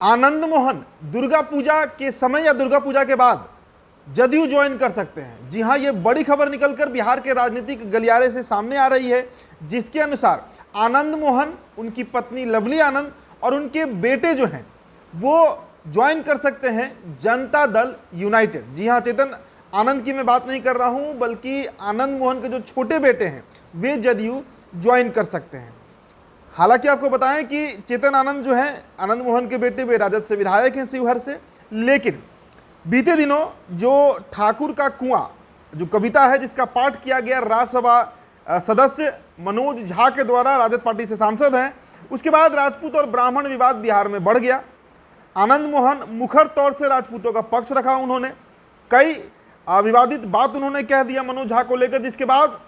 आनंद मोहन दुर्गा पूजा के समय या दुर्गा पूजा के बाद जदयू ज्वाइन कर सकते हैं। जी हां, ये बड़ी खबर निकलकर बिहार के राजनीतिक गलियारे से सामने आ रही है, जिसके अनुसार आनंद मोहन, उनकी पत्नी लवली आनंद और उनके बेटे जो हैं वो ज्वाइन कर सकते हैं जनता दल यूनाइटेड। जी हां, चेतन आनंद की मैं बात नहीं कर रहा हूं, बल्कि आनंद मोहन के जो छोटे बेटे हैं वे जदयू ज्वाइन कर सकते हैं। हालांकि आपको बताएं कि चेतन आनंद जो है, आनंद मोहन के बेटे, वे राजद से विधायक हैं शिवहर से, लेकिन बीते दिनों जो ठाकुर का कुआं जो कविता है जिसका पाठ किया गया राज्यसभा सदस्य मनोज झा के द्वारा, राजद पार्टी से सांसद हैं, उसके बाद राजपूत और ब्राह्मण विवाद बिहार में बढ़ गया। आनंद मोहन मुखर तौर से राजपूतों का पक्ष रखा, उन्होंने कई विवादित बात उन्होंने कह दिया मनोज झा को लेकर, जिसके बाद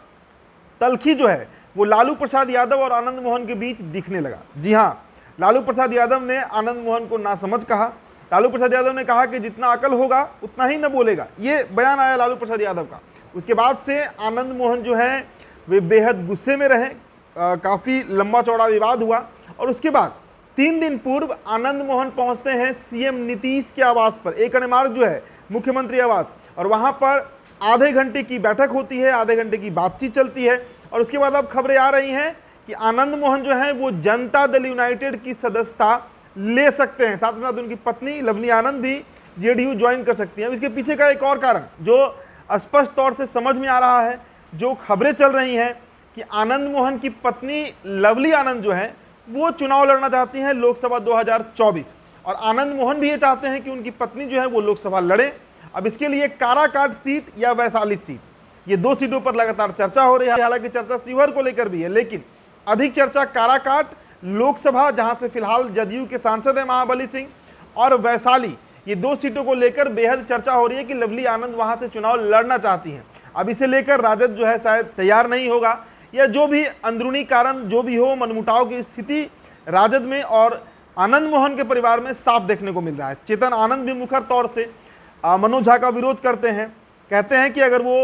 तलखी जो है वो लालू प्रसाद यादव और आनंद मोहन के बीच दिखने लगा। जी हां, लालू प्रसाद यादव ने आनंद मोहन को नासमझ कहा। लालू प्रसाद यादव ने कहा कि जितना अकल होगा उतना ही न बोलेगा, ये बयान आया लालू प्रसाद यादव का। उसके बाद से आनंद मोहन जो है वे बेहद गुस्से में रहे, काफ़ी लंबा चौड़ा विवाद हुआ और उसके बाद 3 दिन पूर्व आनंद मोहन पहुंचते हैं सीएम नीतीश के आवास पर, एक मार्ग जो है मुख्यमंत्री आवास, और वहां पर आधे घंटे की बैठक होती है, आधे घंटे की बातचीत चलती है और उसके बाद अब खबरें आ रही हैं कि आनंद मोहन जो है वो जनता दल यूनाइटेड की सदस्यता ले सकते हैं। साथ में साथ उनकी पत्नी लवली आनंद भी जेडीयू ज्वाइन कर सकती हैं। अब इसके पीछे का एक और कारण जो स्पष्ट तौर से समझ में आ रहा है, जो खबरें चल रही हैं कि आनंद मोहन की पत्नी लवली आनंद जो है वो चुनाव लड़ना चाहती हैं लोकसभा 2024, और आनंद मोहन भी ये चाहते हैं कि उनकी पत्नी जो है वो लोकसभा लड़े। अब इसके लिए काराकाट सीट या वैशाली सीट, ये 2 सीटों पर लगातार चर्चा हो रही है। हालांकि चर्चा शिवहर को लेकर भी है, लेकिन अधिक चर्चा काराकाट लोकसभा, जहां से फिलहाल जदयू के सांसद हैं महाबली सिंह, और वैशाली, ये 2 सीटों को लेकर बेहद चर्चा हो रही है कि लवली आनंद वहां से चुनाव लड़ना चाहती हैं। अब इसे लेकर राजद जो है शायद तैयार नहीं होगा, या जो भी अंदरूनी कारण जो भी हो, मनमुटाव की स्थिति राजद में और आनंद मोहन के परिवार में साफ देखने को मिल रहा है। चेतन आनंद भी मुखर तौर से मनोज झा का विरोध करते हैं, कहते हैं कि अगर वो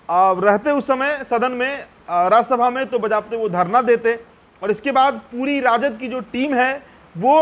रहते उस समय सदन में, राज्यसभा में, तो बजाते वो धरना देते, और इसके बाद पूरी राजद की जो टीम है वो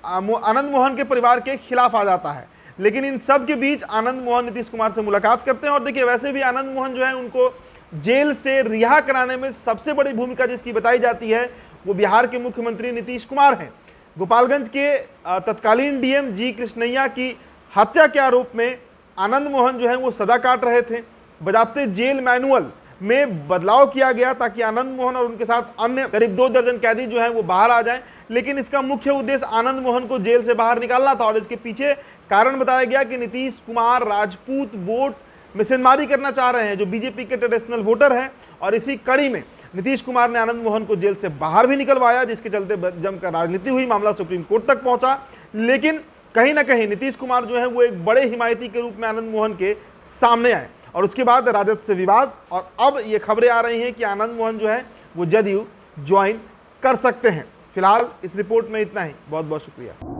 आनंद मोहन के परिवार के खिलाफ आ जाता है। लेकिन इन सब के बीच आनंद मोहन नीतीश कुमार से मुलाकात करते हैं, और देखिए वैसे भी आनंद मोहन जो है उनको जेल से रिहा कराने में सबसे बड़ी भूमिका जिसकी बताई जाती है वो बिहार के मुख्यमंत्री नीतीश कुमार हैं। गोपालगंज के तत्कालीन डीएम जी कृष्णैया की हत्या के आरोप में आनंद मोहन जो है वो सजा काट रहे थे। बजाते जेल मैनुअल में बदलाव किया गया ताकि आनंद मोहन और उनके साथ अन्य करीब 2 दर्जन कैदी जो हैं वो बाहर आ जाएं, लेकिन इसका मुख्य उद्देश्य आनंद मोहन को जेल से बाहर निकालना था। और इसके पीछे कारण बताया गया कि नीतीश कुमार राजपूत वोट मिशनमारी करना चाह रहे हैं, जो बीजेपी के ट्रेडिशनल वोटर हैं, और इसी कड़ी में नीतीश कुमार ने आनंद मोहन को जेल से बाहर भी निकलवाया, जिसके चलते जमकर राजनीति हुई, मामला सुप्रीम कोर्ट तक पहुंचा। लेकिन कहीं ना कहीं नीतीश कुमार जो है वो एक बड़े हिमायती के रूप में आनंद मोहन के सामने आए, और उसके बाद राजद से विवाद, और अब ये खबरें आ रही हैं कि आनंद मोहन जो है वो जदयू ज्वाइन कर सकते हैं। फिलहाल इस रिपोर्ट में इतना ही। बहुत बहुत शुक्रिया।